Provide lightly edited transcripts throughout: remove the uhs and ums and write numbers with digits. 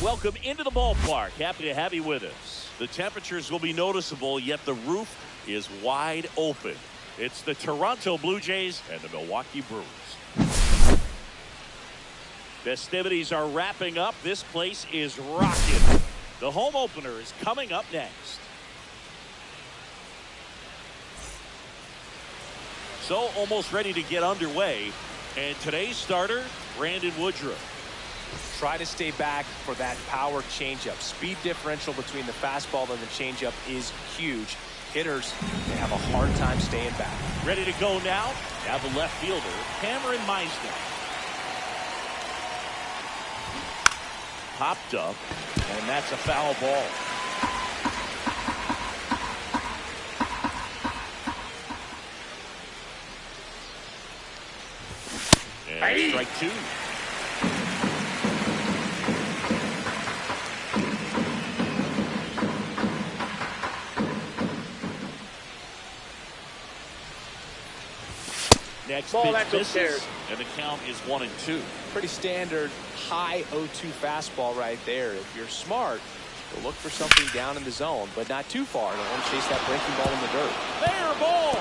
Welcome into the ballpark. Happy to have you with us. The temperatures will be noticeable, yet the roof is wide open. It's the Toronto Blue Jays and the Milwaukee Brewers. Festivities are wrapping up. This place is rocking. The home opener is coming up next. So almost ready to get underway. And today's starter, Brandon Woodruff. Try to stay back for that power changeup. Speed differential between the fastball and the changeup is huge. Hitters, they have a hard time staying back. Ready to go now. Now the left fielder, Cameron Meisner. Popped up, and that's a foul ball. And strike two. Next pitch misses, and the count is 1-2. Pretty standard high 0-2 fastball right there. If you're smart, you'll look for something down in the zone, but not too far. Don't want to chase that breaking ball in the dirt. Fair ball.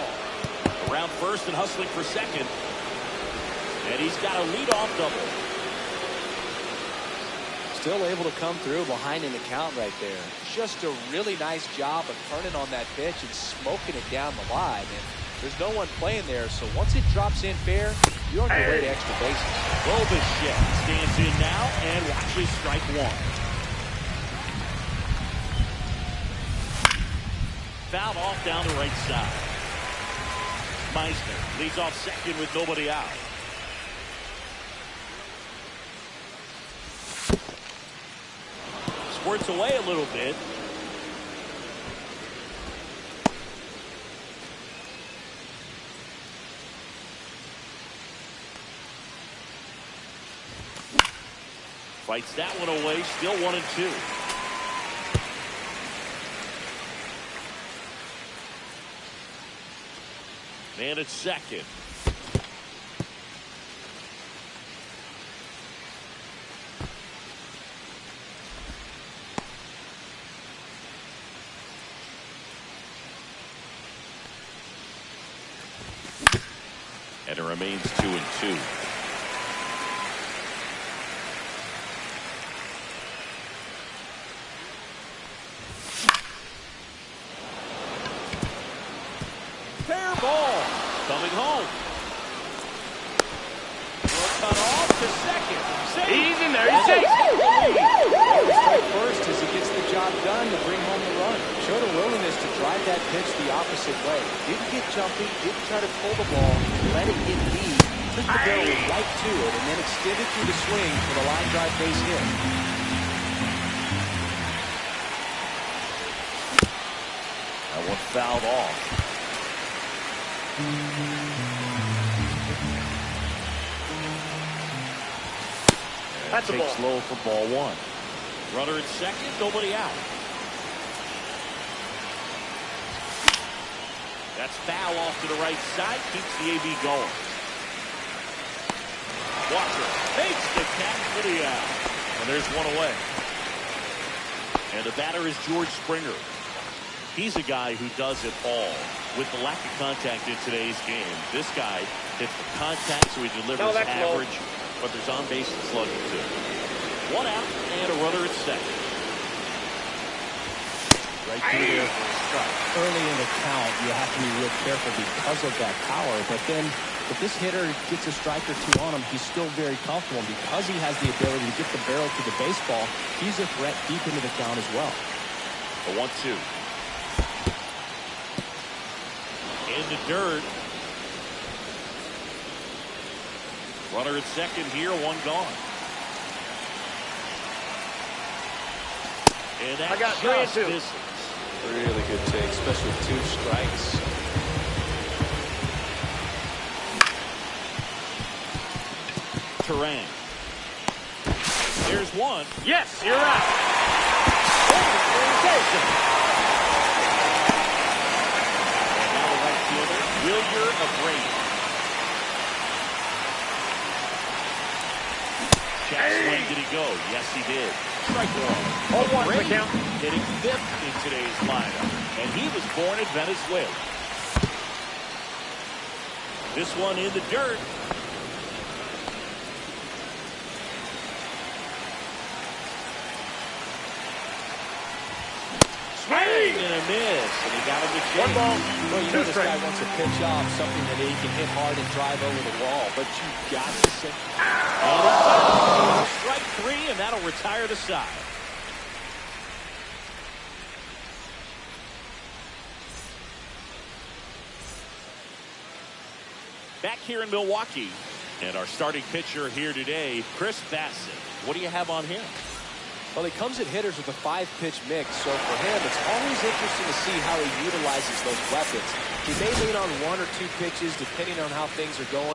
Around first and hustling for second. And he's got a leadoff double. Still able to come through behind an account right there. Just a really nice job of turning on that pitch and smoking it down the line. And there's no one playing there, so once it drops in fair, you're on your way to extra bases. Bobichette stands in now and watches strike one. Fouled off down the right side. Meisner leads off second with nobody out. Squirts away a little bit. Fights that one away, still 1-2. Man at second. And it remains 2-2. Fair ball. Coming home. Will cut off to second. He's in there. He's safe. Strike first as he gets the job done to bring home the run. Showed a willingness to drive that pitch the opposite way. Didn't get jumpy. Didn't try to pull the ball. Let it get deep. Took the barrel right to it and then extended through the swing for the line drive base hit. That one fouled off. That's a ball. Takes low for ball one. Runner at second, nobody out. That's foul off to the right side, keeps the AB going. Walker makes the catch for the out. And there's one away. And the batter is George Springer. He's a guy who does it all. With the lack of contact in today's game, this guy hits the contact, so he delivers average, but there's on base and slugging too. One out and a runner at second. Right through there for a strike. Early in the count, you have to be real careful because of that power, but then if this hitter gets a strike or two on him, he's still very comfortable. And because he has the ability to get the barrel to the baseball, he's a threat deep into the count as well. A 1-2. In the dirt. Runner at second here, one gone. And that just misses. Really good take, especially with two strikes. Turan. There's one. Yes, you're right. And now the right fielder, Wilyer Abreu. Check swing, did he go? Yes, he did. Strike one. 0-1 for the count. Hitting fifth in today's lineup. And he was born in Venezuela. This one in the dirt. Swing and a miss, and he got him to change. 1 ball, Well, you know this guy wants a pitch off, something that he can hit hard and drive over the wall, but you got to say. Strike three, and that'll retire the side. Back here in Milwaukee, and our starting pitcher here today, Chris Bassett. What do you have on him? Well, he comes at hitters with a 5-pitch mix, so for him, it's always interesting to see how he utilizes those weapons. He may lean on 1 or 2 pitches, depending on how things are going.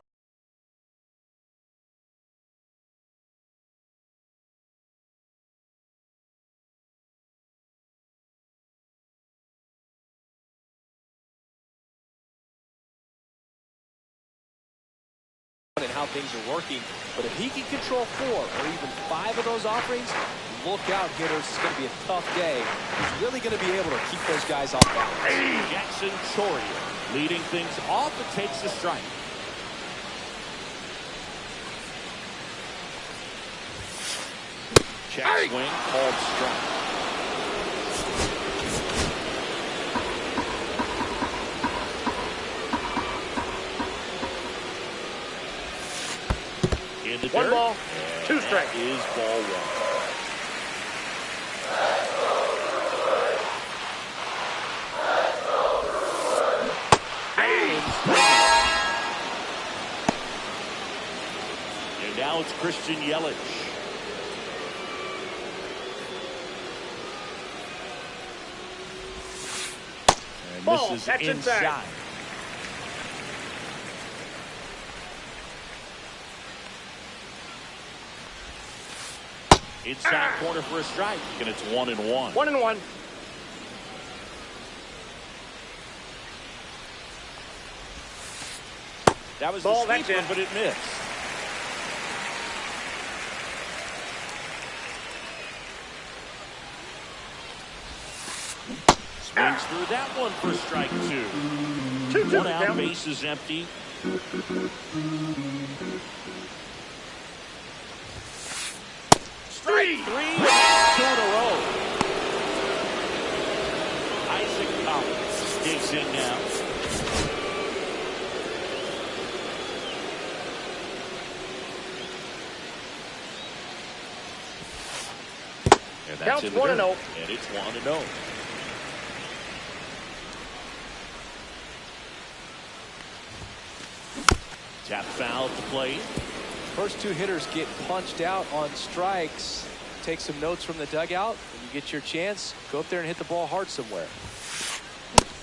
And how things are working, but if he can control 4 or even 5 of those offerings, look out, hitters. It's going to be a tough day. He's really going to be able to keep those guys off balance. Jackson Choria leading things off and takes the strike. Check swing, called strike. In the 1 dirt. ball, 2 strikes. That is ball 1. And now it's Christian Yelich. And Ball, this is that's inside. inside. Inside corner for a strike, and it's 1-1. 1-1. That was Ball, the that's sweeper, in. but it missed. Swings through that one for strike 2. 2-2 One out, count. base is empty. Strike 3, 2 in a row. Isaac Collins digs in now. And that's Counts in the 1-0. dirt. And it's 1-0. Tap foul to play. First 2 hitters get punched out on strikes. Take some notes from the dugout. When you get your chance, go up there and hit the ball hard somewhere.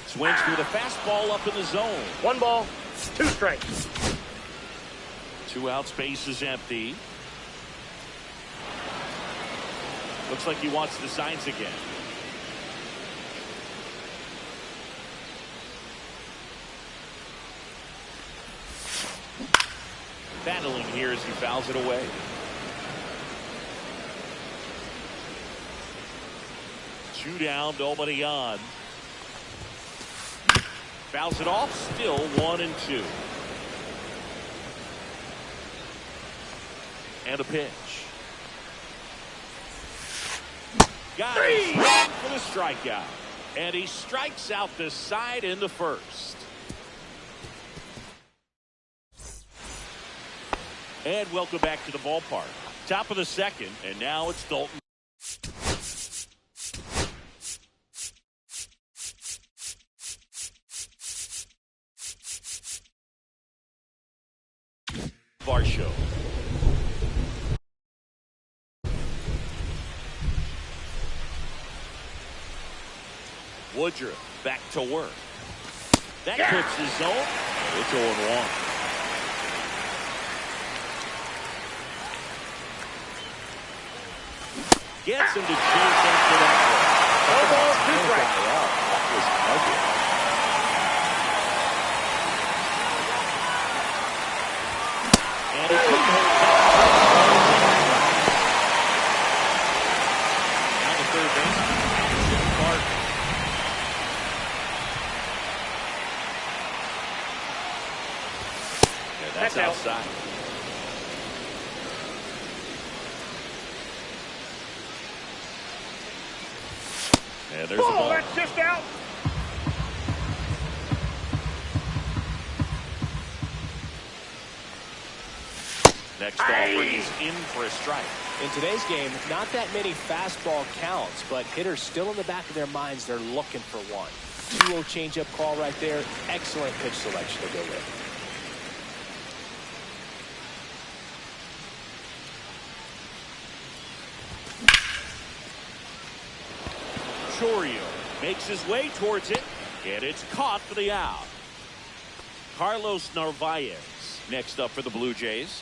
Swings through the fastball up in the zone. 1 ball, 2 strikes. 2 outs, base is empty. Looks like he wants the signs again. Battling here as he fouls it away. Two down, nobody on. Fouls it off, still 1-2. And a pitch. Got it. Swing for the strikeout. And he strikes out the side in the first. And welcome back to the ballpark. Top of the second, and now it's Dalton. Bar show. Woodruff back to work. That puts his zone. It's 0-1. Gets him to chase after that one. No ball, 2 strikes. That was ugly. And he couldn't hold back. outside. And there's the ball. That's just out. Next offer is in for a strike. In today's game, not that many fastball counts, but hitters still in the back of their minds, they're looking for one. 2-0 changeup call right there. Excellent pitch selection to go with. Chorio makes his way towards it, and it's caught for the out. Carlos Narvaez next up for the Blue Jays.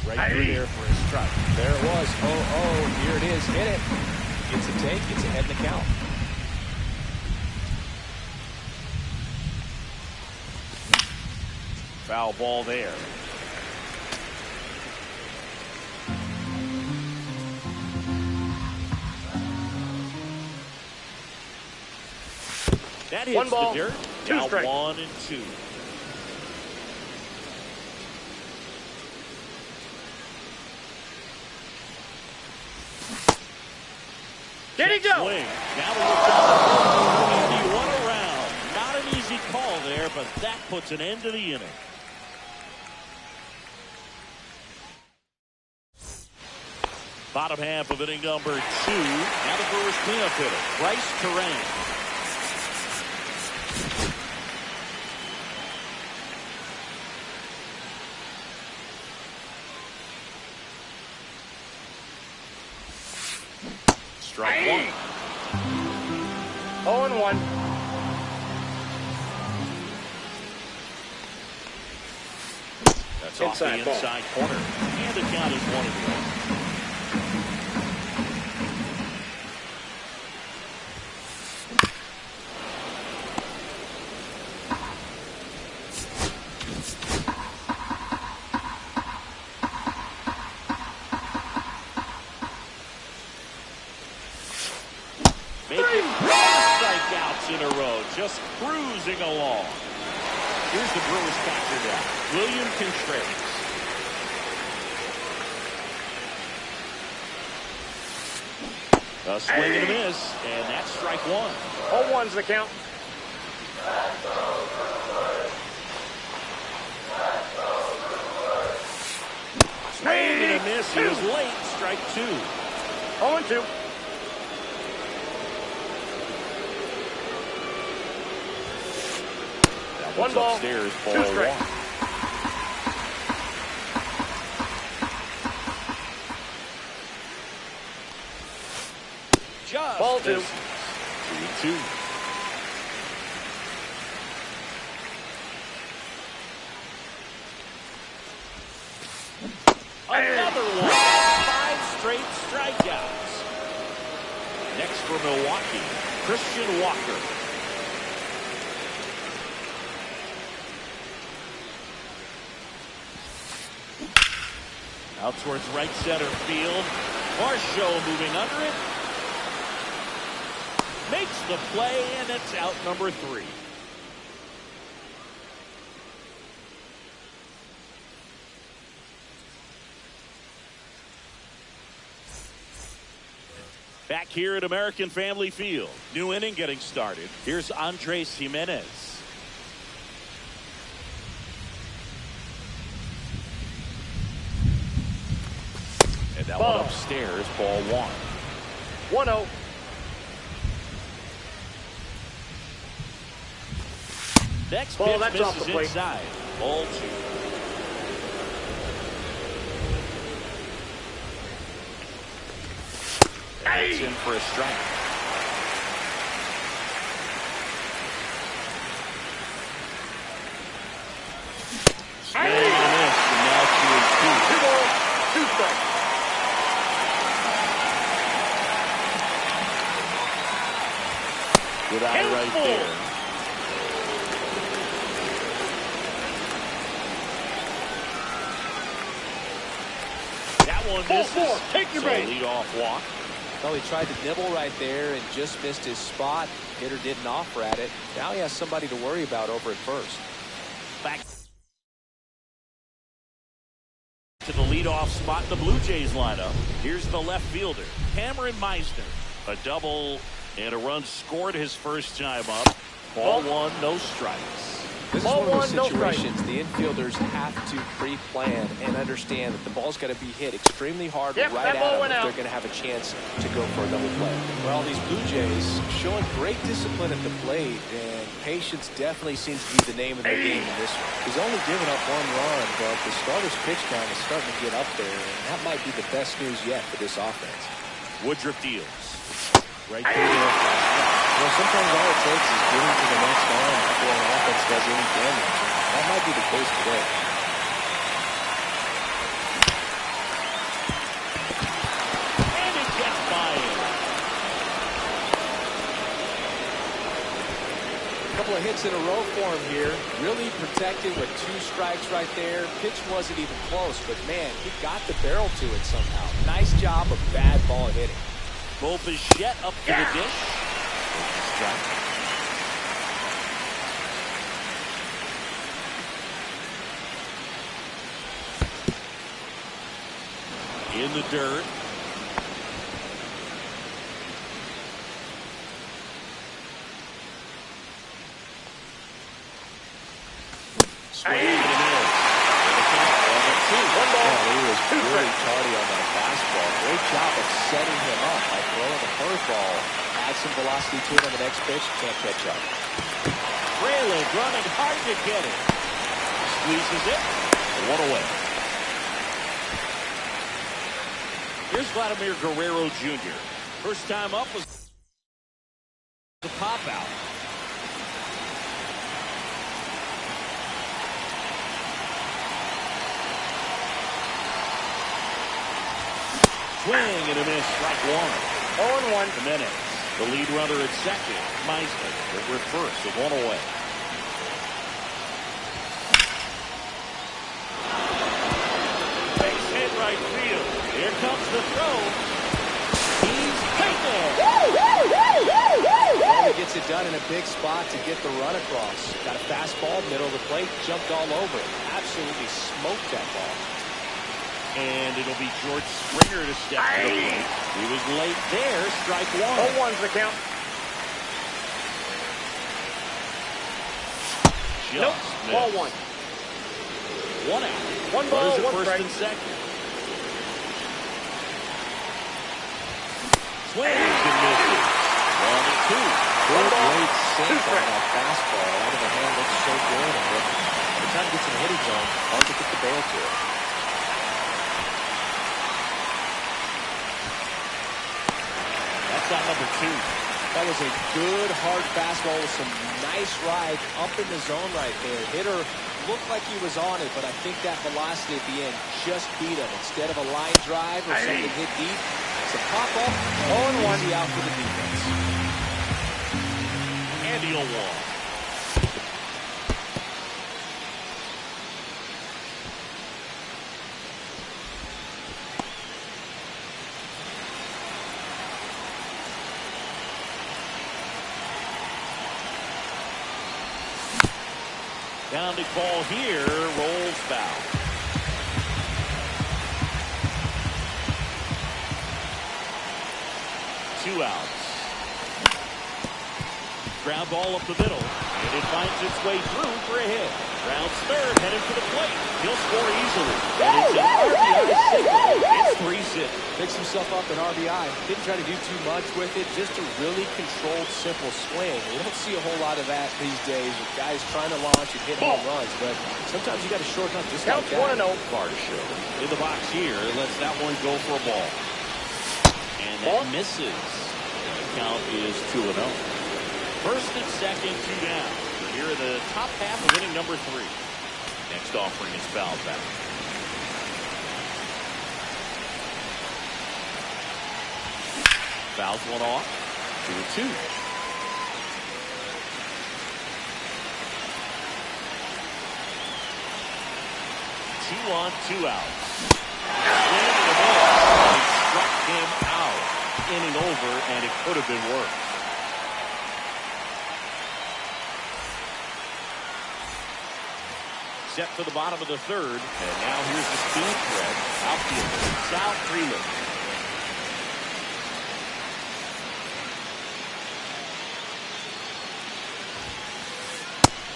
Right through there for a strike. There it was. Oh, here it is. Hit it. Gets a take. Gets ahead in the count. Foul ball there. That hits One ball, the dirt. two Now strikes. 1 and 2. Did he go? Swing. Now he looks out. And he won around. Not an easy call there, but that puts an end to the inning. Bottom half of inning number 2. Now the Brewers cleanup hitter, Bryce Terang. Strike 1. 0-1. That's off the inside corner. And the count is 1-1. In a row, just cruising along. Here's the Brewers capture now. William Contreras. A swing and a miss, and that's strike 1. 0-1's the count. Swing and a miss. He was late. Strike 2. 0-2. One ball, upstairs, ball 2 strikes. 1. Just ball 2. 2-2. Another one. 5 straight strikeouts. Next for Milwaukee, Christian Walker. Out towards right center field. Marshall moving under it. Makes the play, and it's out number 3. Back here at American Family Field. New inning getting started. Here's Andres Jimenez. And that one upstairs, ball 1. 1-0. Next Ball, pitch that's off misses the plate. inside. Ball 2. That's in for a strike. Swing and a miss, and now 2-2. 2 balls, 2 strikes. Good eye right there. That one misses. Take your So break. lead off walk. Well, he tried to nibble right there and just missed his spot. Hitter didn't offer at it. Now he has somebody to worry about over at first. Back to the leadoff spot in the Blue Jays lineup. Here's the left fielder, Cameron Meisner. A double and a run scored his first time up. Ball one, no strikes. This is one of those situations the infielders have to pre-plan and understand that the ball's got to be hit extremely hard right at them if they're going to have a chance to go for a double play. Well, these Blue Jays showing great discipline at the plate, and patience definitely seems to be the name of the game in this one. He's only given up one run, but the starter's pitch count is starting to get up there, and that might be the best news yet for this offense. Woodruff deals. Right there. Well, sometimes all it takes is getting to the next line before an offense does any damage. That might be the case today. And it gets by him. A couple of hits in a row for him here. Really protected with 2 strikes right there. Pitch wasn't even close, but man, he got the barrel to it somehow. Nice job of bad ball hitting. Bo Bichette up to the dish. In the dirt. Swing and a miss. One ball. He was really tardy on that fastball. Great job of setting him up by throwing the curveball. Add some velocity to it on the next pitch. Can't catch up. Rayleigh running hard to get it. Squeezes it. 1 away. Here's Vladimir Guerrero Jr. First time up was the pop out. Swing and a miss. Strike one. 0-1. Jimenez, the lead runner at second. Meisner over at first with 1 away. Base hit right field. Here comes the throw. He's right there. Well, he gets it done in a big spot to get the run across. Got a fastball, middle of the plate, jumped all over it. Absolutely smoked that ball. And it'll be George Springer to step to the plate. He was late there. Strike one. 0-1's the count. Just Nope. Ball missed. 1. 1 out. 1 ball, Runners at 1 first strike. and second. Swings and misses. 1-2. One ball, Great 2 sink on strikes. that fastball. Out of the hand looks so good. And every time it gets in the hitting zone, hard to get the barrel to it. Shot number 2. That was a good hard fastball with some nice ride up in the zone right there. Hitter looked like he was on it, but I think that velocity at the end just beat him. Instead of a line drive or something hit deep, it's a pop up and 0-1. easy out for the defense. And he'll walk. Down to call here, rolls foul. Two outs. Ground ball up the middle, and it finds its way through for a hit. Rounds third, headed for the plate. He'll score easily. And it's an RBI single. It's 3-6. Picks himself up an RBI. Didn't try to do too much with it. Just a really controlled, simple swing. We don't see a whole lot of that these days with guys trying to launch and hit home runs. But sometimes you got to shorten up just like Counts that. 1-0. Bar to show. In the box here, lets that one go for a ball. And that misses. And the count is 2-0. First and second, 2 down. Here in the top half of inning number 3. Next offering is fouled back. Fouls one off. 2-2. 2 on, 2 outs. Swing and a miss. He struck him out. inning over, and it could have been worse. Set for the bottom of the third, and now here's the speed threat. Outfielder Sal Freeland.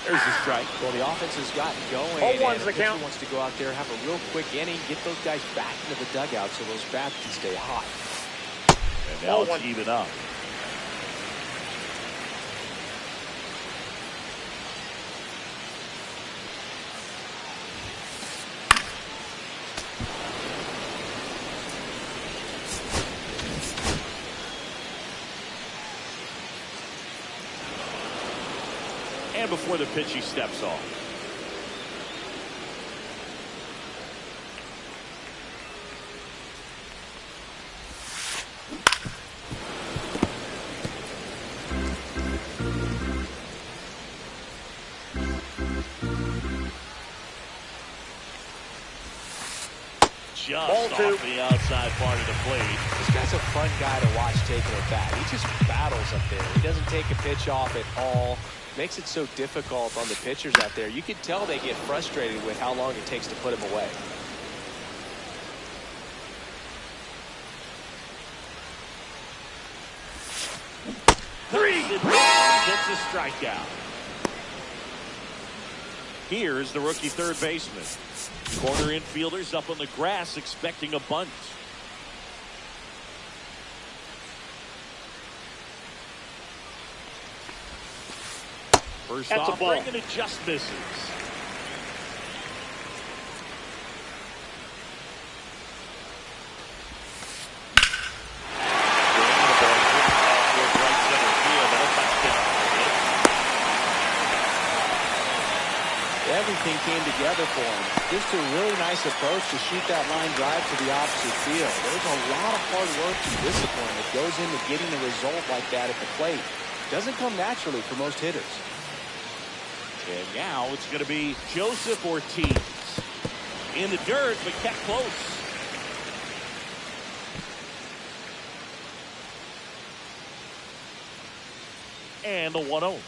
There's the strike. Well, the offense has gotten going. 0-1's the pitcher count. wants to go out there, have a real quick inning, get those guys back into the dugout so those bats can stay hot. And now 0-1. it's even up. And before the pitch, he steps off. Just Ball off two. the outside part of the plate. This guy's a fun guy to watch taking at bat. He just battles up there. He doesn't take a pitch off at all. Makes it so difficult on the pitchers out there. You can tell they get frustrated with how long it takes to put him away. Three. Gets a strikeout. Here's the rookie third baseman. Corner infielders up on the grass expecting a bunt. First That's a ball. offering, and it just misses. Everything came together for him. Just a really nice approach to shoot that line drive to the opposite field. There's a lot of hard work and discipline that goes into getting a result like that at the plate. Doesn't come naturally for most hitters. And now it's going to be Joseph Ortiz. In the dirt, but kept close. And the 1-0.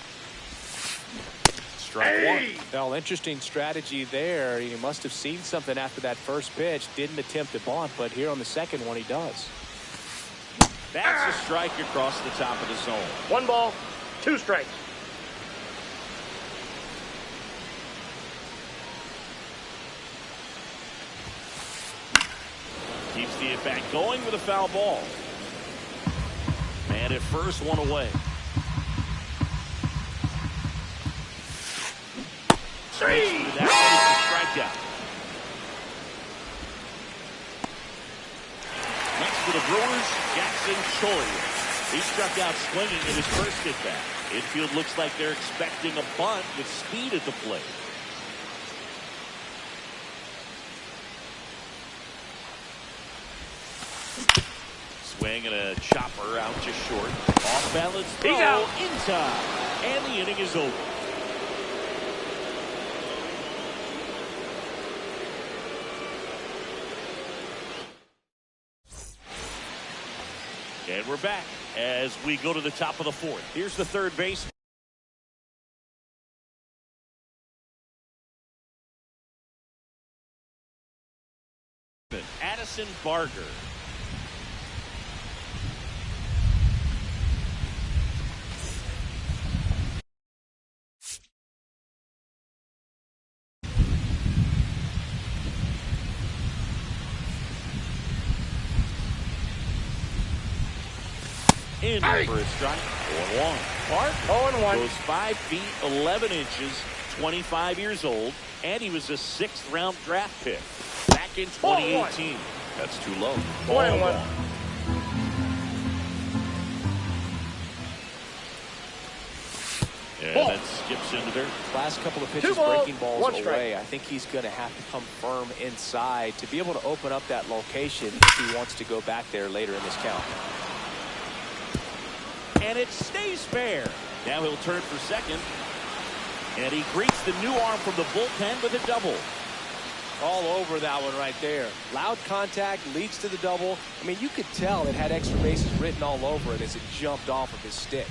Strike one. Well, interesting strategy there. He must have seen something after that first pitch. Didn't attempt to bunt, but here on the second one he does. That's a strike across the top of the zone. 1 ball, 2 strikes. Keeps the at-bat going with a foul ball. Man at first, one away. Three. That one is the strikeout. Next for the Brewers, Jackson Choi. He struck out swinging in his first at-bat. Infield looks like they're expecting a bunt with speed at the plate. Swing and a chopper out just short. Off balance throw in time. And the inning is over. And we're back as we go to the top of the fourth. Here's the third base. Addison Barger. In for a strike. 0-1. Barger 0-1. goes 5 feet 11 inches, 25 years old, and he was a 6th round draft pick back in 2018. That's too low. 1-1. And Ball. then skips into there. Last couple of pitches 2 balls, breaking balls 1 strike. away. I think he's going to have to come firm inside to be able to open up that location if he wants to go back there later in this count. And it stays fair. Now he'll turn for second. And he greets the new arm from the bullpen with a double. All over that one right there. Loud contact leads to the double. I mean, you could tell it had extra bases written all over it as it jumped off of his stick.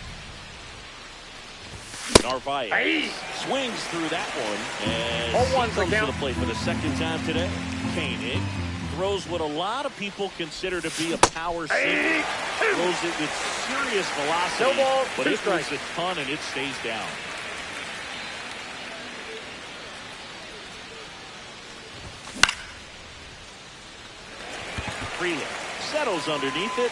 Narvaez swings through that one, and he comes to the plate for the second time today. Koenig throws what a lot of people consider to be a power sinker. Throws it with serious velocity, No ball, but two it strikes. moves a ton and it stays down. Freeland settles underneath it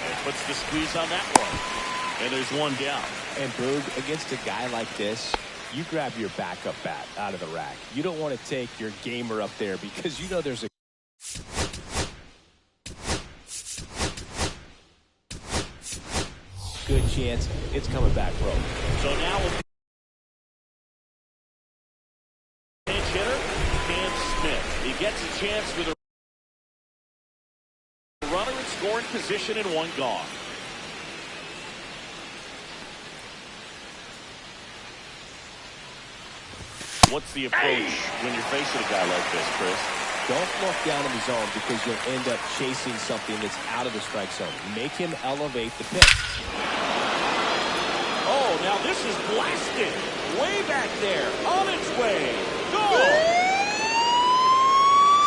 and puts the squeeze on that one. And there's one down. And Boog, against a guy like this, you grab your backup bat out of the rack. You don't want to take your gamer up there because you know there's a good chance it's coming back broke. So now with pinch hitter, Cam Smith. He gets a chance with a runner in scoring position and one gone. What's the approach when you're facing a guy like this, Chris? Don't look down in the zone because you'll end up chasing something that's out of the strike zone. Make him elevate the pitch. Oh, now this is blasted. Way back there. On its way. Gone.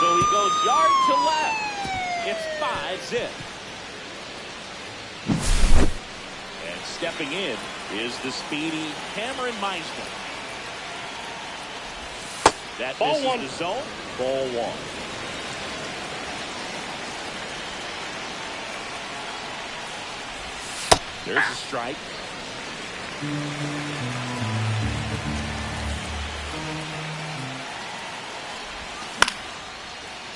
So he goes yard to left. It's 5-zip. And stepping in is the speedy Cameron Meisner. That Ball misses one. the zone. Ball one. There's a strike.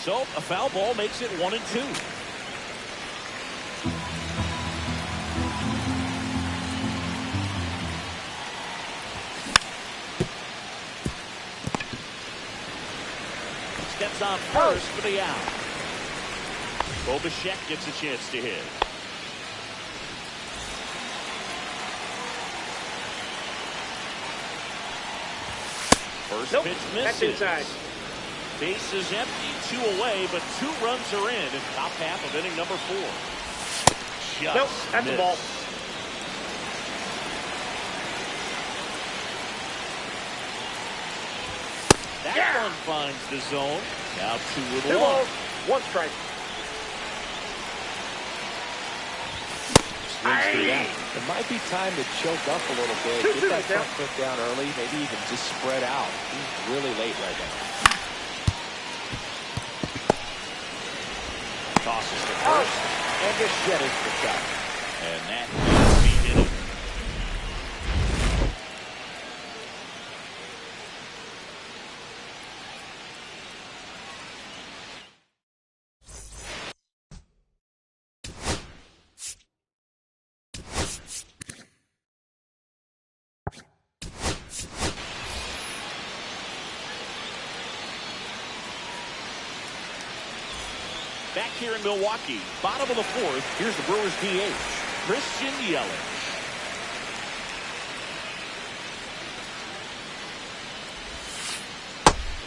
So a foul ball makes it 1-2. Steps on first for the out. Bobachek gets a chance to hit. First Nope, pitch that's misses. inside. Base is empty, 2 away, but 2 runs are in top half of inning number 4. Just Nope, that's a missed. ball. That one finds the zone. Now 2-1. 2 balls, 1 strike. Swings through that. It might be time to choke up a little bit. Get that front foot down early. Maybe even just spread out. He's really late right now. Tosses to first. And just shedders the shot. And that needs to be hit. Back here in Milwaukee, bottom of the 4th, here's the Brewers DH, Christian Yelich.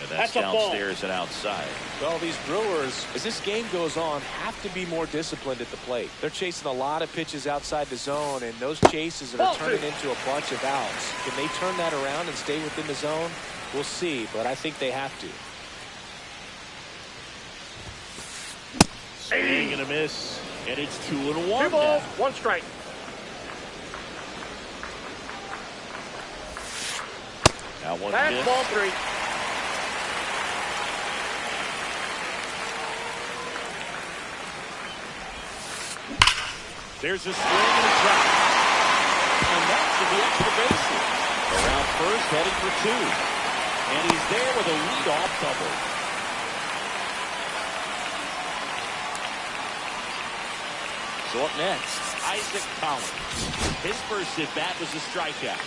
And that's a ball. downstairs and outside. Well, these Brewers, as this game goes on, have to be more disciplined at the plate. They're chasing a lot of pitches outside the zone, and those chases are turning into a bunch of outs. Can they turn that around and stay within the zone? We'll see, but I think they have to. Swing and a miss, and it's 2-1 2 now. balls, 1 strike. Now 1 That's miss. ball 3. There's a swing and a drop. And that's to the extra bases. Around first, heading for 2. And he's there with a leadoff double. So up next, Isaac Collins. His first at bat was a strikeout.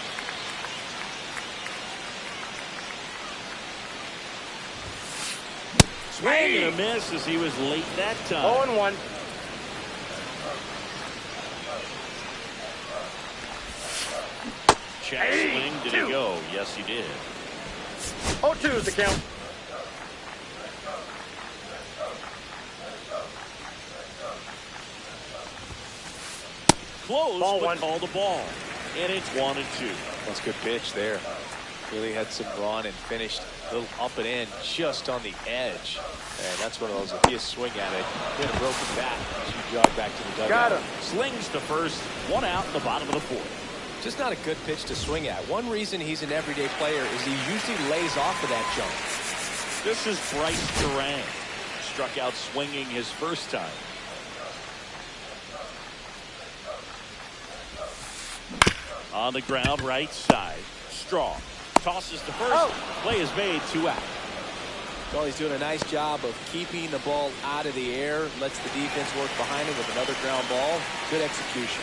Swing and a miss as he was late that time. 0-1. Check swing. Did he go? Yes, he did. 0-2 is the count. close, Ball but one. called the ball. And it's 1-2. That's a good pitch there. Really had some run and finished a little up and in just on the edge. And that's one of those, if you swing at it, with a broken bat, you jog back to the dugout. Got him. Slings to first, 1 out in the bottom of the 4th. Just not a good pitch to swing at. One reason he's an everyday player is he usually lays off of that jump. This is Bryce Durant. Struck out swinging his first time. On the ground, right side. Strong. Tosses to first. Oh. Play is made, 2 out. Well, he's doing a nice job of keeping the ball out of the air. Lets the defense work behind him with another ground ball. Good execution.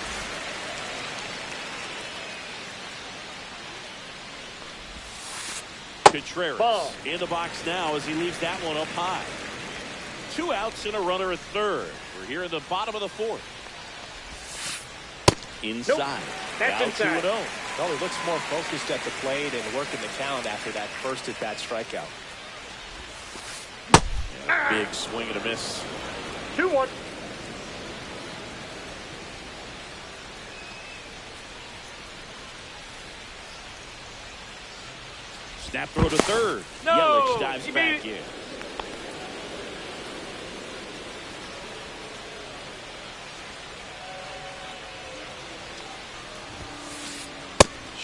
Contreras Ball. in the box now as he leaves that one up high. 2 outs and a runner at third. We're here in the bottom of the 4th. Inside. Nope. That's now inside. 2-0. Well, he looks more focused at the plate and working the count after that first at-bat strikeout. Big swing and a miss. 2-1. Snap throw to third. No, Yelich dives he back made in.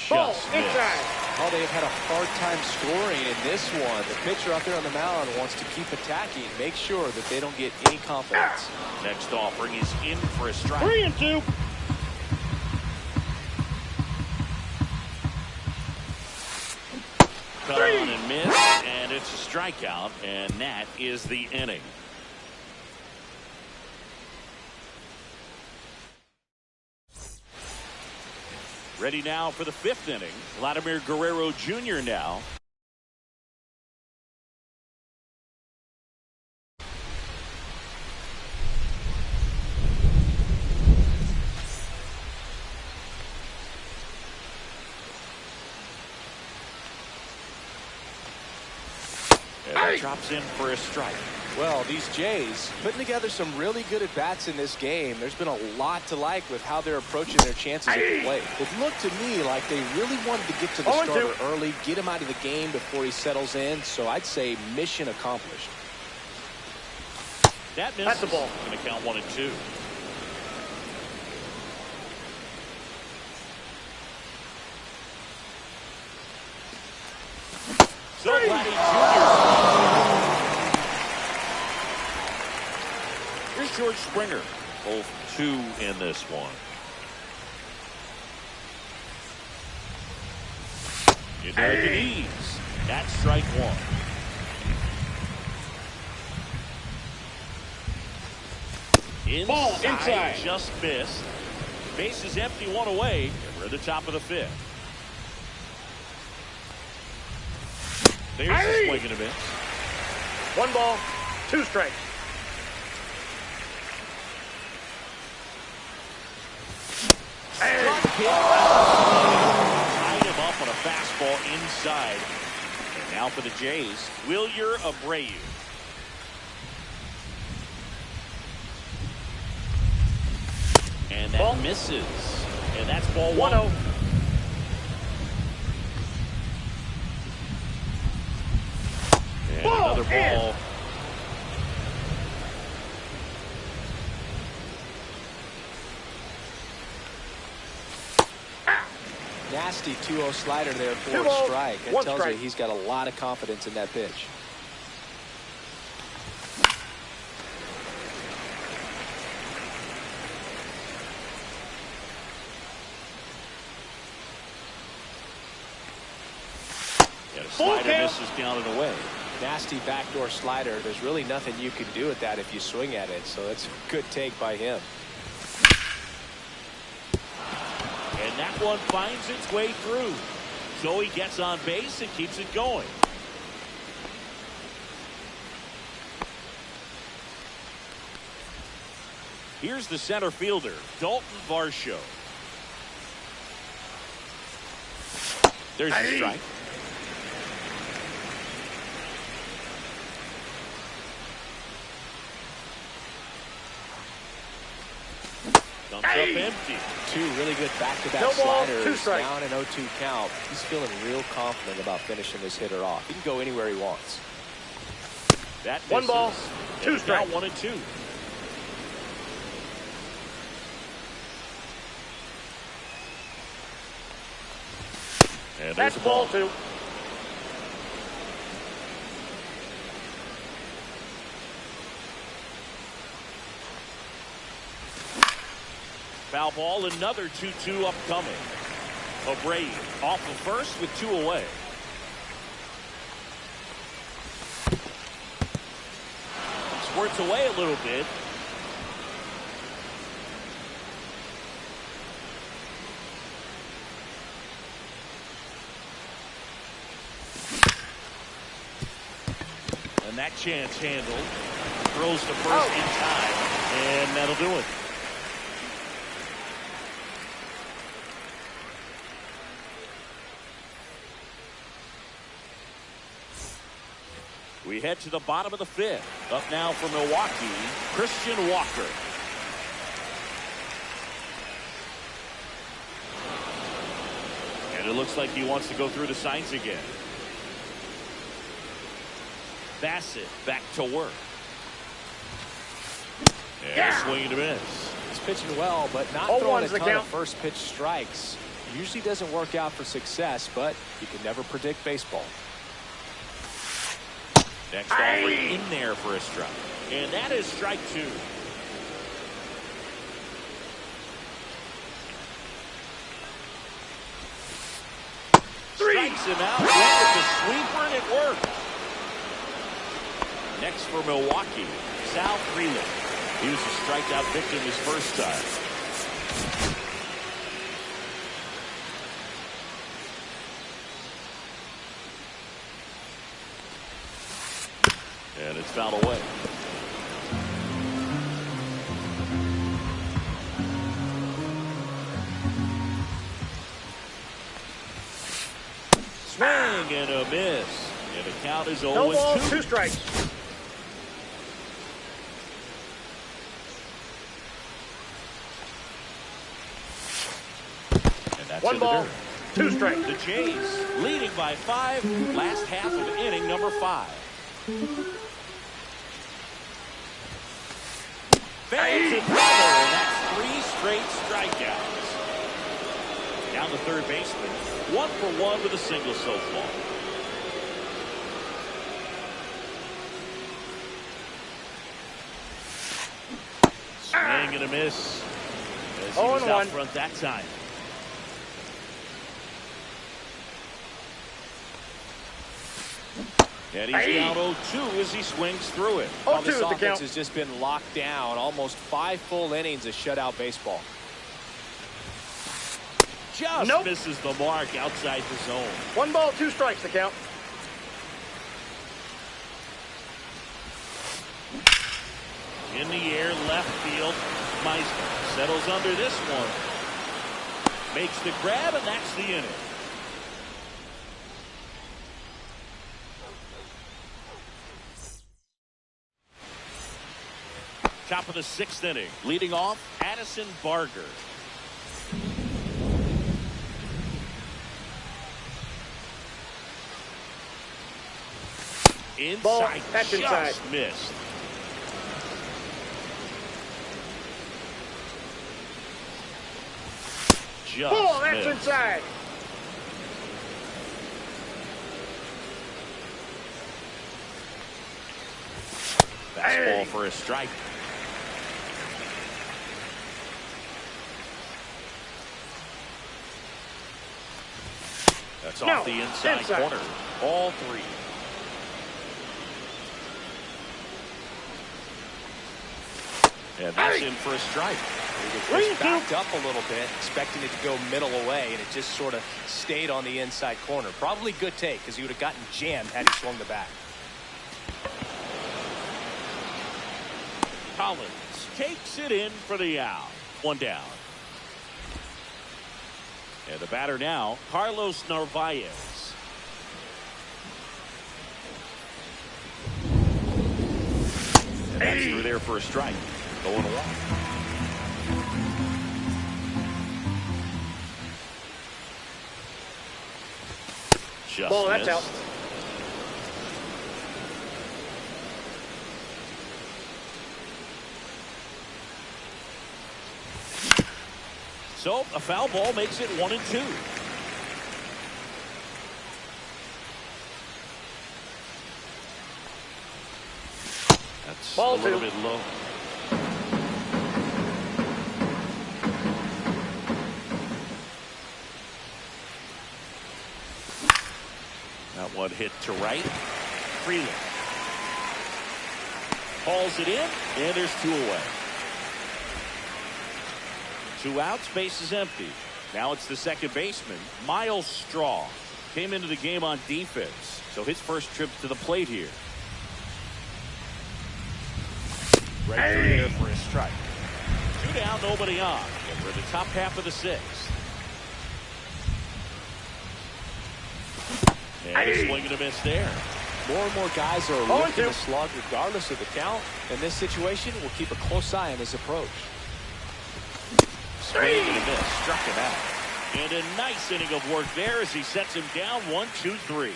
Ball Just inside. missed. Oh, they've had a hard time scoring in this one. The pitcher out there on the mound wants to keep attacking, make sure that they don't get any confidence. Next offering is in for a strike. 3-2. Cut on and miss, and it's a strikeout, and that is the inning. Ready now for the 5th inning. Vladimir Guerrero Jr. now. And that drops in for a strike. Well, these Jays putting together some really good at-bats in this game. There's been a lot to like with how they're approaching their chances at the plate. It looked to me like they really wanted to get to the 0-2. starter early, get him out of the game before he settles in. So I'd say mission accomplished. That misses. That's the ball. Going to count 1-2. So Vladdy Jr. Here's George Springer. Both 2 in this one. Into the knees. That's strike 1. Ball Inside, inside. just missed. Base is empty, 1 away, and we're at the top of the 5th. There's the swing and a miss. 1 ball, 2 strikes. Tied him up on a fastball inside. And now for the Jays, Wilyer Abreu. And that Ball. misses. And that's ball 1-0. 1. And Ball another ball. in. Nasty 2-0 slider there for 2 a balls, strike. That 1 tells strike. you he's got a lot of confidence in that pitch. And a slider count. misses down and away. Nasty backdoor slider. There's really nothing you can do with that if you swing at it. So that's a good take by him. And that one finds its way through. So he gets on base and keeps it going. Here's the center fielder, Dalton Varsho. There's a strike. Dumps up empty. Two really good back-to-back No ball, sliders. 2 strikes. Down an 0-2 count. He's feeling real confident about finishing this hitter off. He can go anywhere he wants. That 1 ball, misses. 2 It's now strikes. 1-2. And there's That's a ball ball. 2. Foul ball, another 2-2 upcoming. O'Brien off the first with 2 away. Squirts away a little bit. And that chance handled. Throws to first in time. And that'll do it. We head to the bottom of the 5th. Up now for Milwaukee, Christian Walker. And it looks like he wants to go through the signs again. Bassett back to work. And a swing and a miss. He's pitching well, but not 0-1's throwing a the ton count. of first pitch strikes. Usually doesn't work out for success, but you can never predict baseball. Next offering in there for a strike. And that is strike 2. Strikes him out. Went with the sweeper and it worked. Next for Milwaukee, Sal Freeland. He was a strikeout victim his first time. And it's fouled away. Swing and a miss. And the count is 0-2. No ball, 2 strikes. And that's 1 in the ball, dirt. 2 strikes. The Jays leading by 5. Last half of inning number 5. Fans and brother, and that's 3 straight strikeouts. Down the third baseman, 1 for 1 with a single so far. Swing and a miss. As he was out 0-1. front that time. And he's down 0-2 as he swings through it. Well, 0-2 this is the offense count. has just been locked down. Almost 5 full innings of shutout baseball. Just Nope. misses the mark outside the zone. 1 ball, 2 strikes the count. In the air, left field. Meisner settles under this one. Makes the grab, and that's the inning. Top of the 6th inning. Leading off, Addison Barger. Inside, Ball, that's just inside. missed. Just Ball, that's missed. inside. Fastball for a strike. That's off the inside corner. All 3. And that's in for a strike. He was backed up a little bit, expecting it to go middle away, and it just sort of stayed on the inside corner. Probably good take, because he would have gotten jammed had he swung the bat. Collins takes it in for the out. 1 down. And the batter now, Carlos Narvaez. And that's through there for a strike. 0-1. just Ball, that's missed. out. So a foul ball makes it 1-2. That's Ball a little two. bit low. That one hit to right. Freeland hauls it in, and there's 2 away. 2 outs, base is empty. Now it's the second baseman, Miles Straw. Came into the game on defense, so his first trip to the plate here. Right through there for a strike. 2 down, nobody on. And we're in the top half of the 6th. And a swing and a miss there. More and more guys are Oh, looking two. to slug regardless of the count. In this situation, we'll keep a close eye on his approach. Swing and a miss. Struck him out. And a nice inning of work there as he sets him down 1-2-3.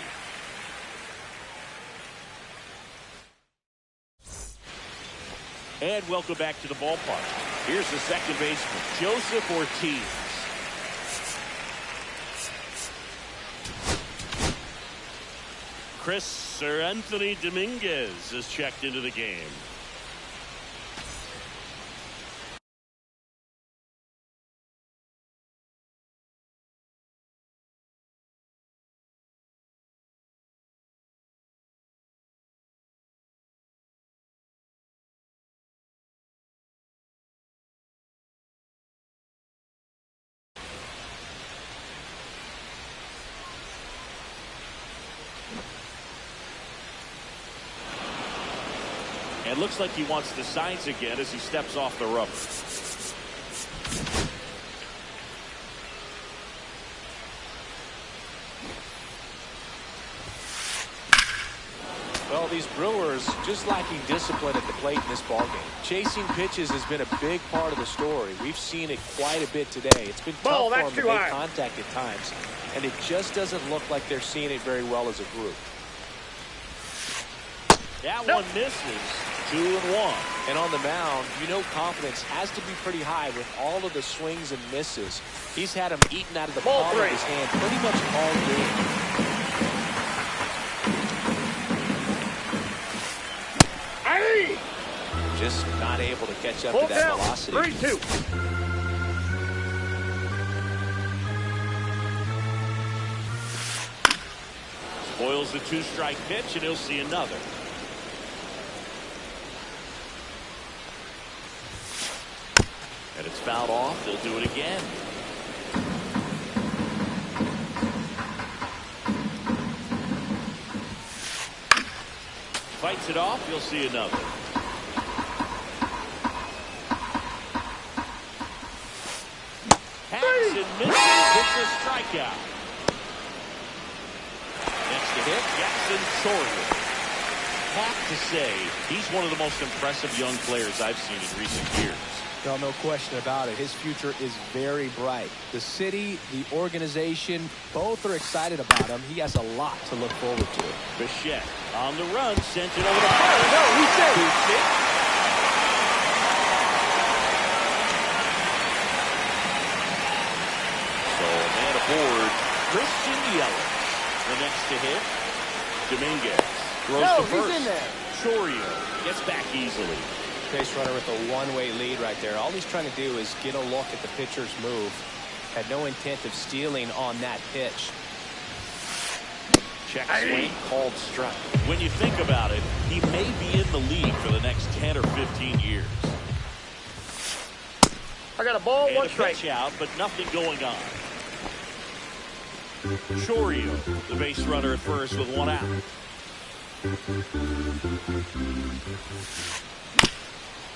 And welcome back to the ballpark. Here's the second baseman, Joseph Ortiz. Sir Anthony Dominguez is checked into the game. And looks like he wants the signs again as he steps off the rubber. Well, these Brewers just lacking discipline at the plate in this ballgame. Chasing pitches has been a big part of the story. We've seen it quite a bit today. It's been Ball, tough for that's them to too make high. contact at times, and it just doesn't look like they're seeing it very well as a group. That Nope. one misses. 2-1. And on the mound, you know confidence has to be pretty high with all of the swings and misses. He's had them eaten out of the Ball palm three. of his hand pretty much all game. Hey! Just not able to catch up Pull to that down. velocity. 3-2. Spoils the 2-strike pitch, and he'll see another. And it's fouled off. They'll do it again. Fights it off. You'll see another. Hacks and misses. It's a strikeout. Next to hit, Jackson Chorian. Have to say, he's one of the most impressive young players I've seen in recent years. Well, no question about it. His future is very bright. The city, the organization, both are excited about him. He has a lot to look forward to. Bichette on the run, sent it over the fire. No, he's safe. So, man aboard, Christian Yelich. The next to hit, Dominguez. Throws No, to he's first. in there. Chorio gets back easily. Base runner with a one-way lead right there. All he's trying to do is get a look at the pitcher's move. Had no intent of stealing on that pitch. Check swing, called strike. When you think about it, he may be in the league for the next 10 or 15 years. I got a ball, And one a strike. pitch out, but nothing going on. Chorio, the base runner at first with 1 out.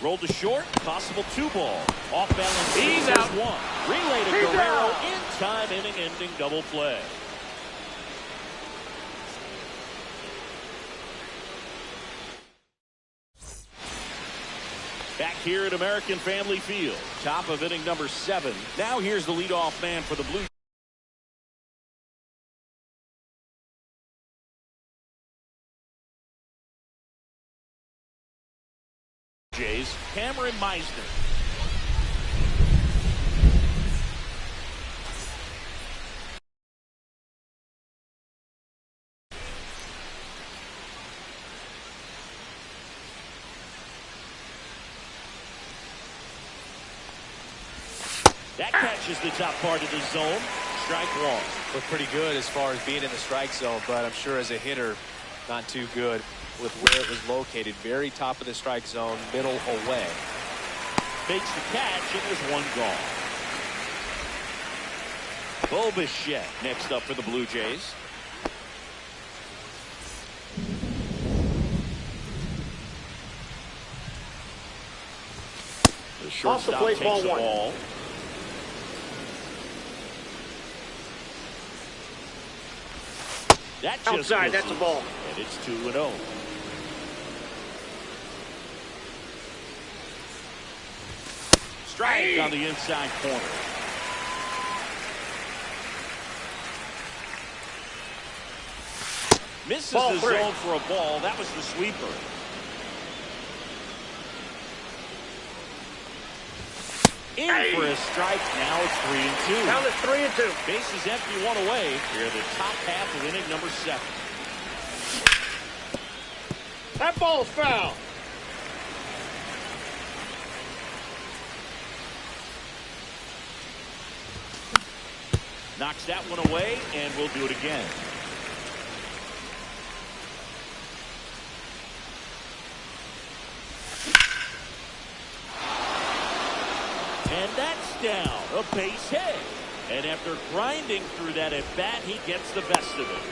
Rolled to short, possible 2-ball. Off balance, He's there's out. 1. Relay to He's Guerrero, out. in time, inning-ending double play. Back here at American Family Field, top of inning number 7. Now here's the leadoff man for the Blue Jays, Cameron Meisner. That catches the top part of the zone. Strike one. Looked pretty good as far as being in the strike zone, but I'm sure as a hitter, not too good with where it was located. Very top of the strike zone, middle away. Makes the catch, and there's one gone. Bo Bichette next up for the Blue Jays. The shortstop takes the ball. That just outside, that's a ball. And it's 2-0. Strike on the inside corner. Misses the zone for a ball. That was the sweeper. In for a strike. Now it's 3-2. Now it's 3-2. Bases empty, one away. Here in the top half of inning number 7. That ball's foul. Knocks that one away, and we'll do it again. And that's down, a base hit. And after grinding through that at-bat, he gets the best of it.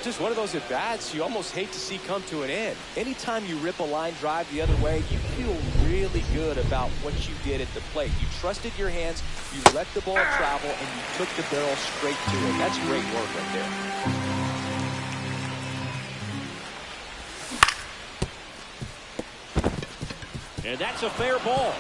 Just one of those at-bats you almost hate to see come to an end. Anytime you rip a line drive the other way, you feel really good about what you did at the plate. You trusted your hands, you let the ball travel, and you took the barrel straight to it. That's great work right there. And that's a fair ball.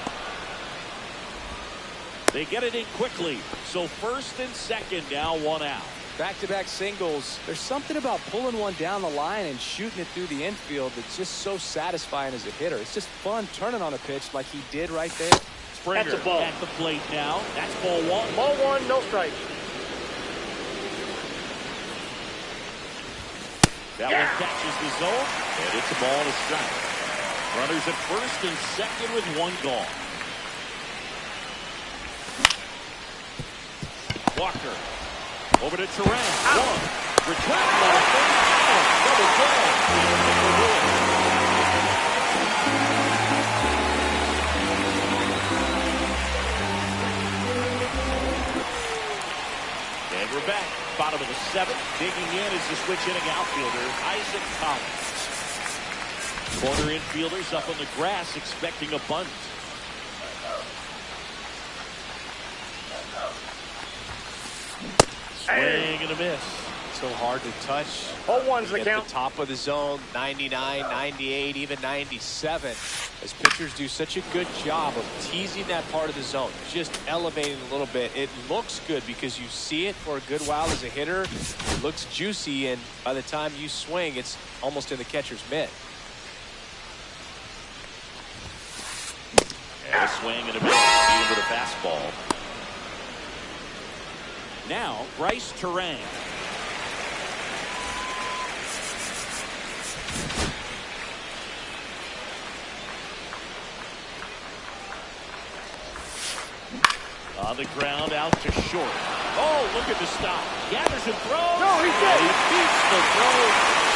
They get it in quickly. So first and second, now one out. Back-to-back singles. There's something about pulling one down the line and shooting it through the infield that's just so satisfying as a hitter. It's just fun turning on a pitch like he did right there. Springer That's a ball. at the plate now. That's ball one. Ball one, no strikes. That one catches the zone, and it's a ball and a strike. Runners at first and second with one gone. Walker over to Turan. One. Return on a third down. Double play. And we're back. Bottom of the 7th. Digging in is the switch hitting outfielder, Isaac Collins. Corner infielders up on the grass expecting a bunt. Swing and a miss. So hard to touch. 0-1's the At count. the top of the zone, 99, 98, even 97. As pitchers do such a good job of teasing that part of the zone, just elevating a little bit. It looks good because you see it for a good while as a hitter. It looks juicy, and by the time you swing, it's almost in the catcher's mitt. And a swing and a miss. Even with a fastball. Now, Bryce Turan. On the ground, out to short. Oh, look at the stop. Gathers and throws. No, he's dead. And he beats the throw.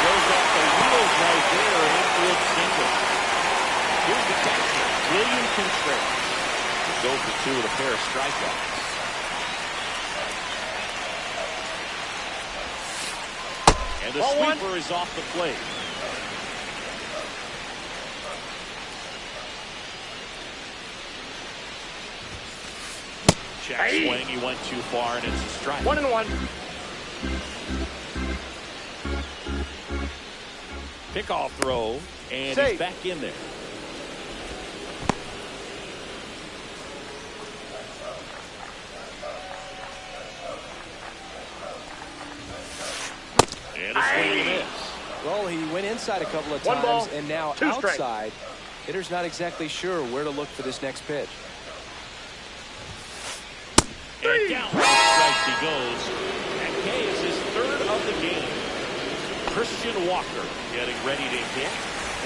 Goes off the wheels right there. An infield single. Here's the catcher, William Contreras. Go for 2 with a pair of strikeouts. And the sweeper is off the plate. Check swing. He went too far, and it's a strike. 1-1. Pickoff throw, and Safe. he's back in there. And a swing and a miss. Well, he went inside a couple of One times, ball, and now two strikes. outside. Hitter's not exactly sure where to look for this next pitch. And down for strikes he goes. And K is his third of the game. Christian Walker getting ready to hit.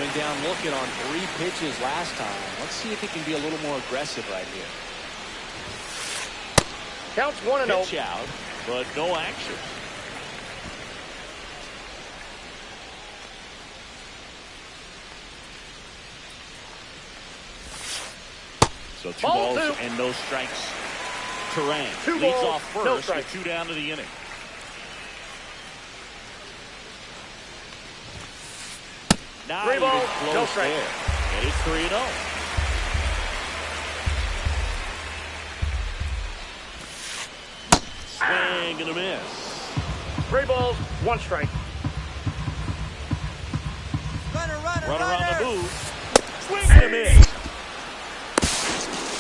Went down looking on 3 pitches last time. Let's see if he can be a little more aggressive right here. Counts 1-0. Pitch out, but no action. So 2 Ball balls 2. and no strikes. Turan 2 leads balls, off no first strikes. with 2 down to the inning. Not 3 even balls, close no strikes. there. And it's 3-0. Swing and a miss. 3 balls, 1 strike. Runner on the move. Swing and a miss.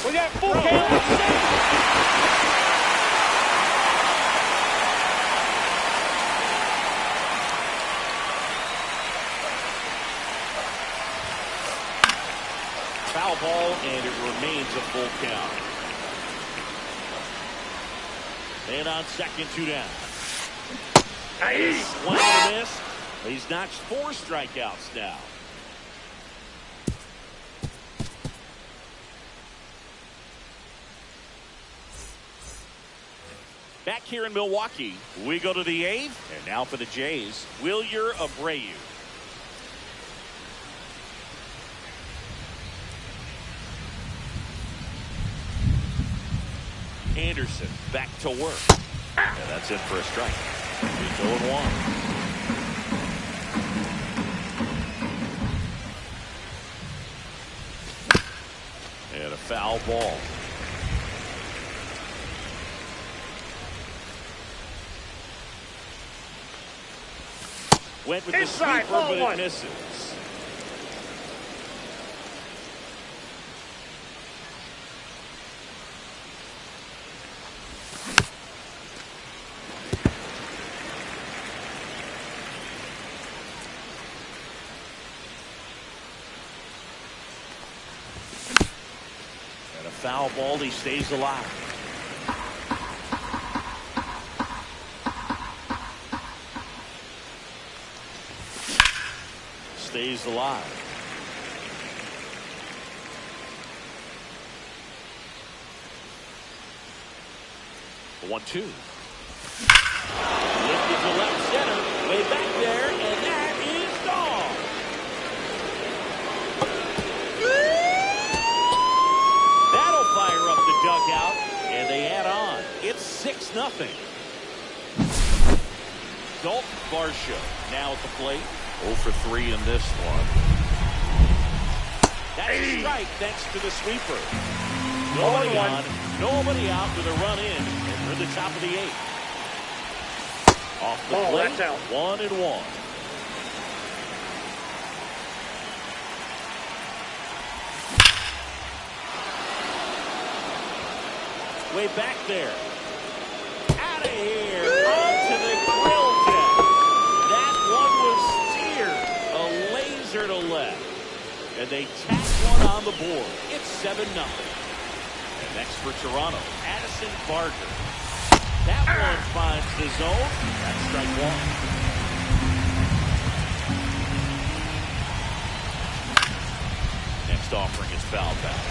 We got full count. Foul ball, and it remains a full count. And on second, 2 down. Swing and a miss. He's notched 4 strikeouts now. Back here in Milwaukee, we go to the 8th. And now for the Jays, Wilyer Abreu. Anderson back to work. Yeah, that's in for a strike. He's 0-1. And a foul ball. Went with Inside, the sweeper, ball but 1. it misses. And a foul ball, he stays alive. Stays alive. The 1-2. Lifted to left center. Way back there, and that is gone. That'll fire up the dugout, and they add on. It's 6-0. Dalton Varsho now at the plate. 0 for 3 in this one. That's a strike thanks to the sweeper. Nobody on, nobody out with a run in, and we're the top of the 8th. Off the plate, that's out. 1-1. Way back there. Out of here. Onto the grill deck. That one was steered. A laser to left. And they tack one on the board. It's 7-0. And next for Toronto, Addison Barger. That one finds the zone. That's strike 1. Next offering is foul back.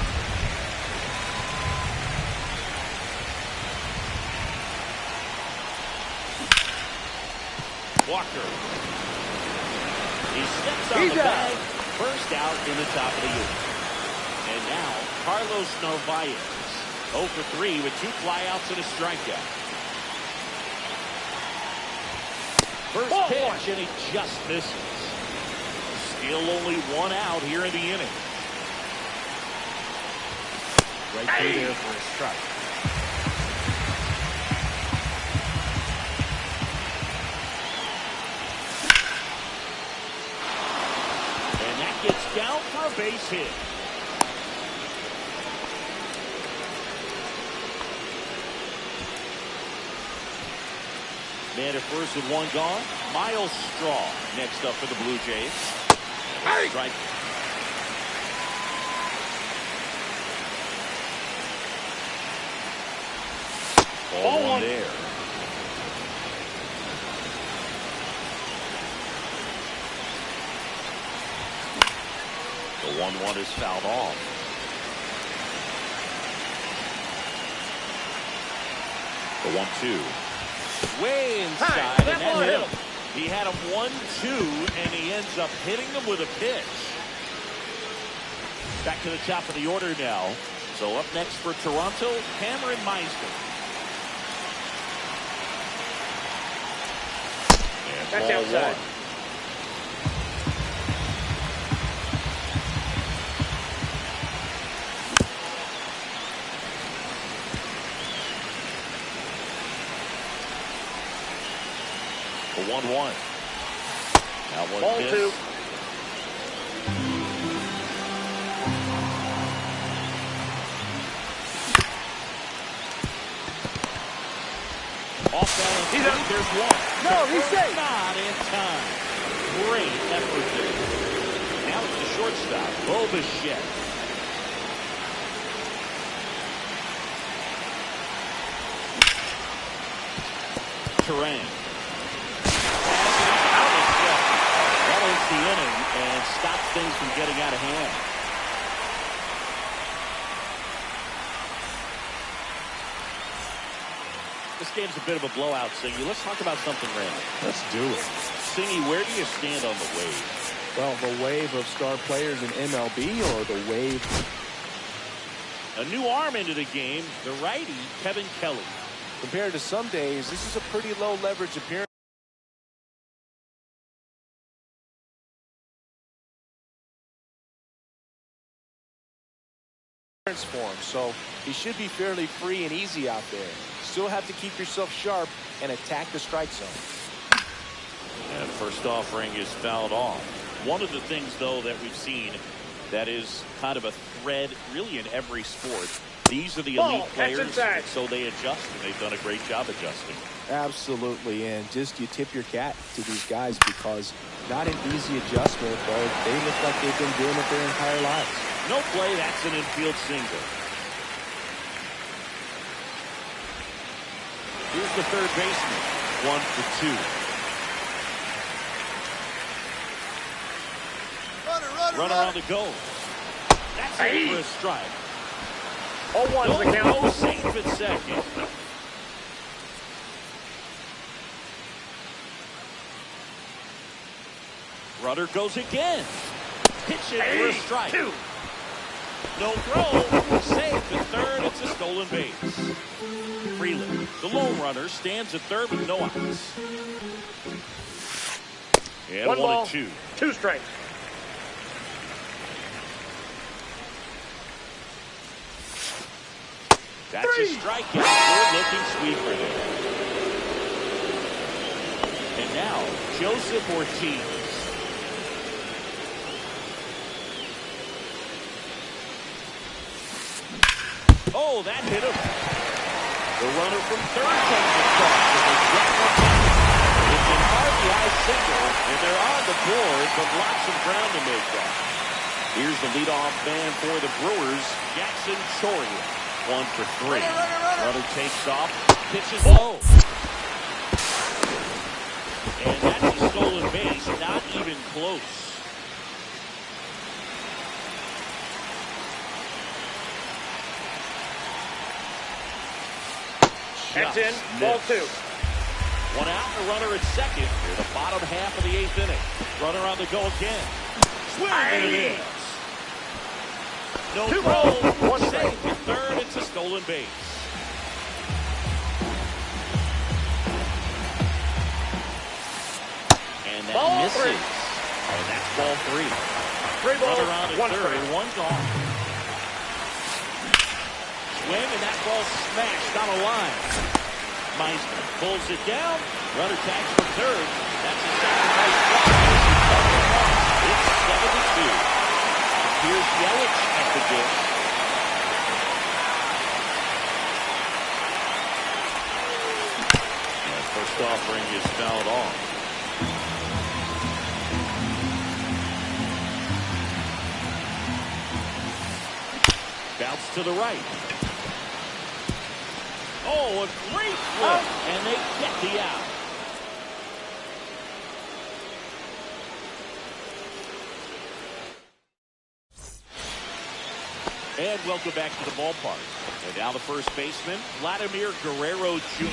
Walker. He steps on the bag. First out in the top of the 8th. And now, Carlos Narvaez. 0 for 3 with 2 flyouts and a strikeout. First pitch, and he just misses. Still only 1 out here in the inning. Right through there for a strike. Gets down for a base hit. Man at first with one gone. Miles Straw next up for the Blue Jays. Strike. Ball one there. The 1-1 is fouled off. The 1-2. Way inside, and that hit him. He had him 1-2, and he ends up hitting him with a pitch. Back to the top of the order now. So up next for Toronto, Cameron Meisner. And That's ball outside. one. The 1-1. Now one Ball miss. 2. Off balance. He's up. There's one. No, he's safe. Not in time. Great effort there. Now it's the shortstop, Bo Bichette. Terrain. That ends the inning and stops things from getting out of hand. This game's a bit of a blowout, Singy. Let's talk about something random. Let's do it. Singy, where do you stand on the wave? Well, the wave of star players in MLB or the wave? A new arm into the game, the righty, Kevin Kelly. Compared to some days, this is a pretty low leverage appearance for him, so he should be fairly free and easy out there. Still have to keep yourself sharp and attack the strike zone. And first offering is fouled off. One of the things, though, that we've seen that is kind of a thread really in every sport. These are the elite players, and so they adjust, and they've done a great job adjusting. Absolutely, and just you tip your cap to these guys because not an easy adjustment, but they look like they've been doing it their entire lives. No play, that's an infield single. Here's the third baseman, 1 for 2. Runner on the go. That's it for a strike. 0-1's the count. Go safe at second. Runner goes again. Pitch it for a strike. 2. No throw. Safe at third. It's a stolen base. Freeland, the lone runner, stands at third with no outs. And 1 ball, 1-2. 2 strikes. That's 3. A strikeout. Good-looking sweeper there. And now, Joseph Ortiz. Oh, that hit him. The runner from third comes across. And they drop one back. It's an RBI single, and they're on the board, but lots of ground to make up. Here's the leadoff man for the Brewers, Jackson Choria. 1 for 3. Runner takes off, pitches low. And that's a stolen base, not even close. That's in. Ball 2. 1 out, the runner at second. Near the bottom half of the 8th inning. Runner on the go again. Swing and it is. No 2 throw. balls, 1 Safe strike. at third. It's a stolen base. And that Ball misses. 3. And that's ball 3. 3 balls, Runner on at 1 third. strike. 1 gone. Swing, and that ball smashed on a line. Meisner pulls it down. Runner tags for third. That's a sacrifice fly. It's 7-2. Here's Yelich at the dish. And first offering fouled off. Bounce to the right. Oh, a great flip, and they get the out. And welcome back to the ballpark. And now the first baseman, Vladimir Guerrero Jr.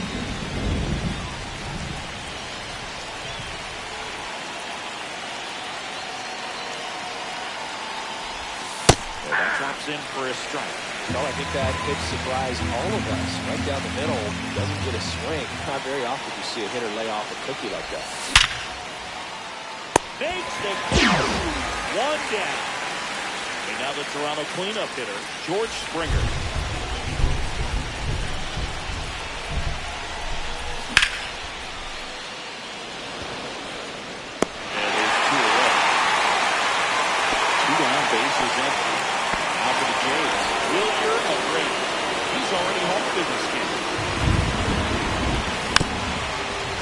And that drops in for a strike. Well, I think that pitch surprised all of us. Right down the middle, doesn't get a swing. Not very often you see a hitter lay off a cookie like that. Makes the catch. One down. And now the Toronto cleanup hitter, George Springer. And there's two away. Two down, bases empty. Now for the Jays, Wilyer McGrady. He's already home in this game.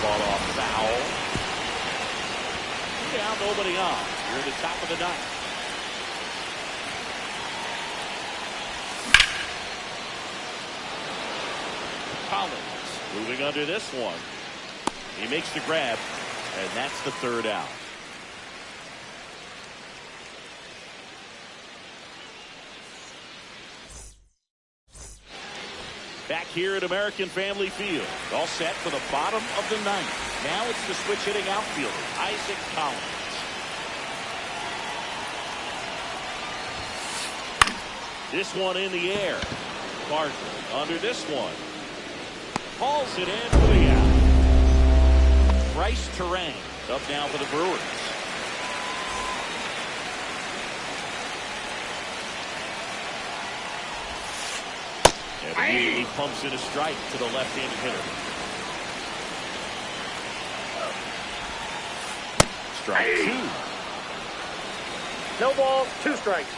Fought off foul. Two down, nobody on. You're at the top of the ninth. Collins moving under this one. He makes the grab, and that's the third out. Back here at American Family Field, all set for the bottom of the ninth. Now it's the switch hitting outfielder, Isaac Collins. This one in the air. Gardner under this one. Hauls it in for the out. Bryce Terang up now for the Brewers. And immediately pumps in a strike to the left-handed hitter. Strike two. No balls, 2 strikes.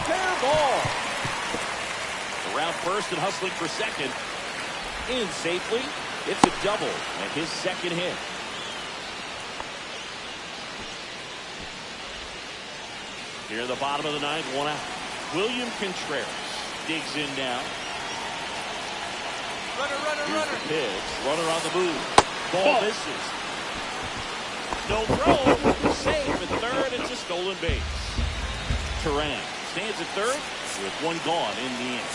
Fair ball. Around first and hustling for second. In safely. It's a double and his second hit. Here at the bottom of the ninth, one out. William Contreras digs in now. Here's the pitch. Runner on the move. Ball misses. No throw. Save at third. It's a stolen base. Terang stands at third with one gone in the end.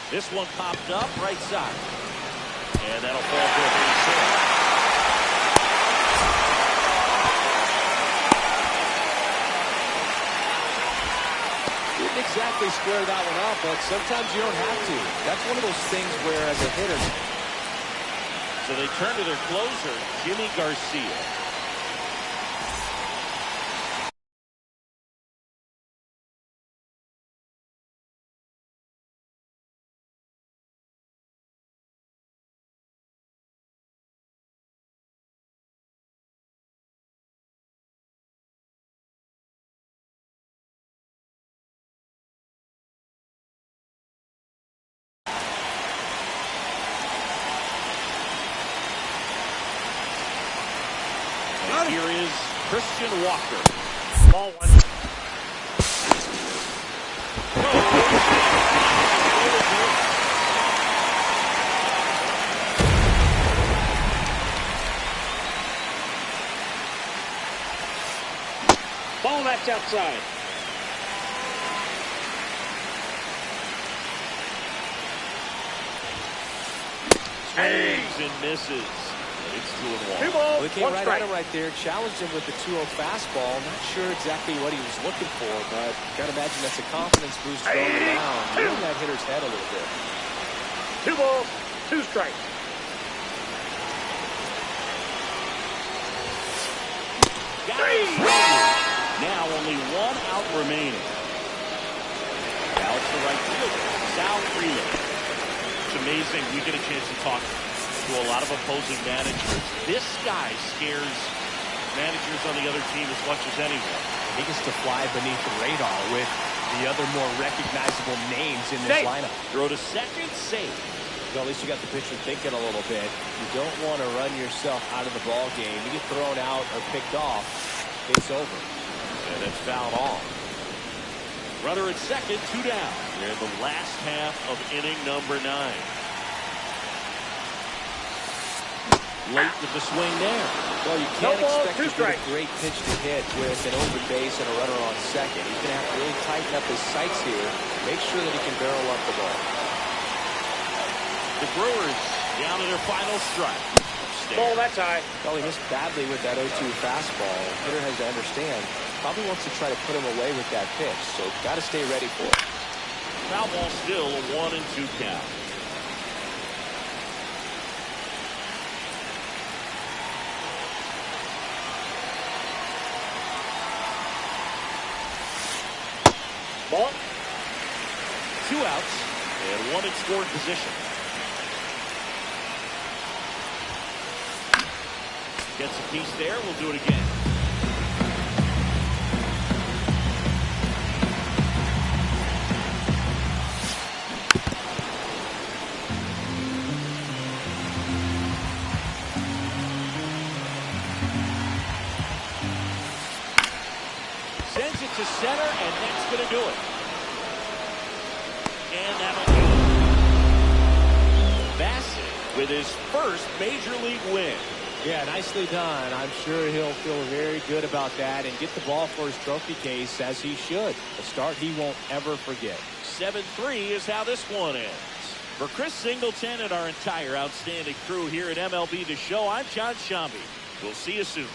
This one popped up right side. And that'll fall for a base hit. Didn't exactly square that one up, but sometimes you don't have to. That's one of those things where, as a hitter. So they turn to their closer, Jimmy Garcia. And here is Christian Walker. Ball 1. Ball that's outside. Swings and misses. It's 2-1. 2 balls, Well, he came 1 right strike. at him right there, challenged him with the 2-0 fastball. Not sure exactly what he was looking for, but gotta imagine that's a confidence boost throwing it down. Hitting that hitter's head a little bit. 2 balls, 2 strikes. Got it. Now only 1 out remaining. Now it's the right fielder, Sal Freeland. amazing. We get a chance to talk to a lot of opposing managers. This guy scares managers on the other team as much as anyone. He gets to fly beneath the radar with the other more recognizable names in this lineup. Throw to second, safe. So at least you got the pitcher thinking a little bit. You don't want to run yourself out of the ball game. You get thrown out or picked off, it's over. And it's fouled off. Runner at second, 2 down. We're in the last half of inning number 9. Late with the swing there. Well, you can't expect to get a great pitch to hit with an open base and a runner on second. He's going to have to really tighten up his sights here. Make sure that he can barrel up the ball. The Brewers down to their final strike. Ball, that's high. Well, he missed badly with that 0-2 fastball. Hitter has to understand. Probably wants to try to put him away with that pitch. So got to stay ready for it. Foul ball still, a 1-2 count. Ball. 2 outs and 1 in scoring position. Gets a piece there. We'll do it again. Sends it to center, and that's going to do it. And that'll do it. Bassett with his first major league win. Yeah, nicely done. I'm sure he'll feel very good about that and get the ball for his trophy case, as he should. A start he won't ever forget. 7-3 is how this one ends. For Chris Singleton and our entire outstanding crew here at MLB The Show, I'm John Shambi. We'll see you soon.